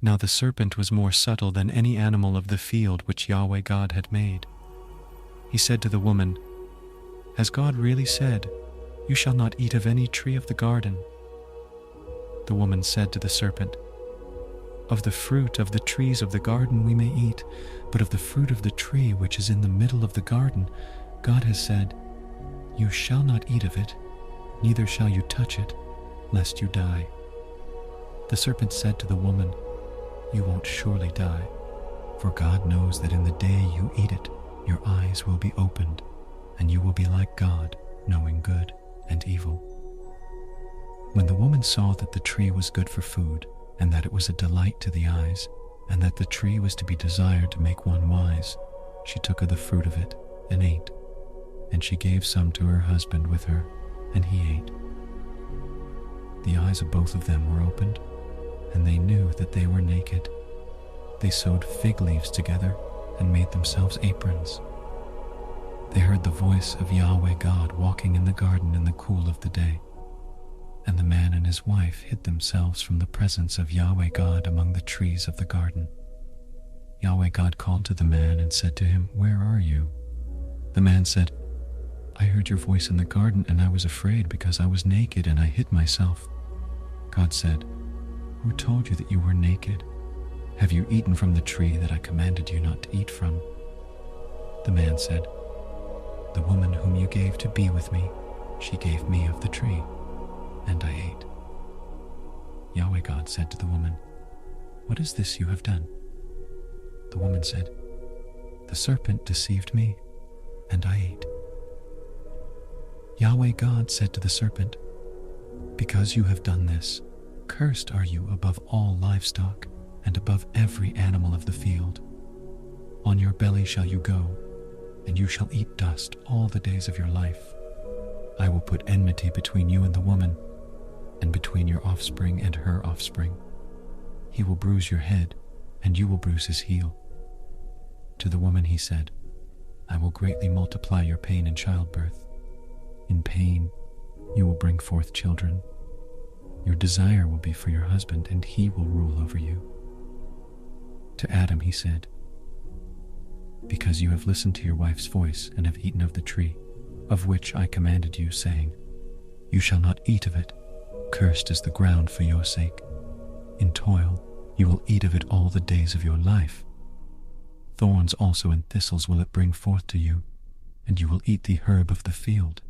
Now the serpent was more subtle than any animal of the field which Yahweh God had made. He said to the woman, "Has God really said, 'You shall not eat of any tree of the garden'?" The woman said to the serpent, "Of the fruit of the trees of the garden we may eat, but of the fruit of the tree which is in the middle of the garden, God has said, 'You shall not eat of it, neither shall you touch it, lest you die.'" The serpent said to the woman, "You won't surely die, for God knows that in the day you eat it, your eyes will be opened, and you will be like God, knowing good and evil." When the woman saw that the tree was good for food, and that it was a delight to the eyes, and that the tree was to be desired to make one wise, she took of the fruit of it and ate, and she gave some to her husband with her, and he ate. The eyes of both of them were opened, and they knew that they were naked. They sewed fig leaves together and made themselves aprons. They heard the voice of Yahweh God walking in the garden in the cool of the day. And the man and his wife hid themselves from the presence of Yahweh God among the trees of the garden. Yahweh God called to the man and said to him, "Where are you?" The man said, "I heard your voice in the garden, and I was afraid because I was naked and I hid myself." God said, "Who told you that you were naked? Have you eaten from the tree that I commanded you not to eat from?" The man said, "The woman whom you gave to be with me, she gave me of the tree, and I ate." Yahweh God said to the woman, "What is this you have done?" The woman said, "The serpent deceived me, and I ate." Yahweh God said to the serpent, "Because you have done this, cursed are you above all livestock, and above every animal of the field. On your belly shall you go, and you shall eat dust all the days of your life. I will put enmity between you and the woman, and between your offspring and her offspring. He will bruise your head, and you will bruise his heel." To the woman he said, "I will greatly multiply your pain in childbirth. In pain you will bring forth children. Your desire will be for your husband, and he will rule over you." To Adam he said, "Because you have listened to your wife's voice and have eaten of the tree, of which I commanded you, saying, 'You shall not eat of it,' cursed is the ground for your sake. In toil you will eat of it all the days of your life. Thorns also and thistles will it bring forth to you, and you will eat the herb of the field.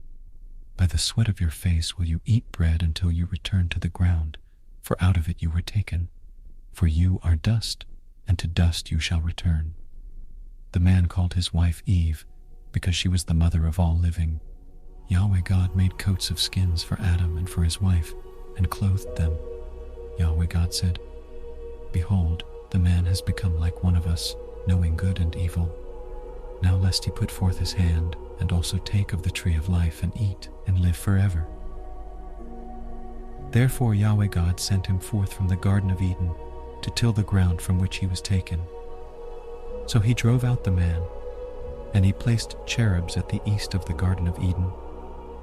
By the sweat of your face will you eat bread until you return to the ground, for out of it you were taken. For you are dust, and to dust you shall return." The man called his wife Eve, because she was the mother of all living. Yahweh God made coats of skins for Adam and for his wife, and clothed them. Yahweh God said, "Behold, the man has become like one of us, knowing good and evil. Now lest he put forth his hand, and also take of the tree of life and eat, and live forever." Therefore Yahweh God sent him forth from the Garden of Eden to till the ground from which he was taken. So he drove out the man, and he placed cherubs at the east of the Garden of Eden,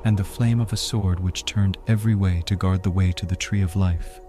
and the flame of a sword which turned every way to guard the way to the tree of life,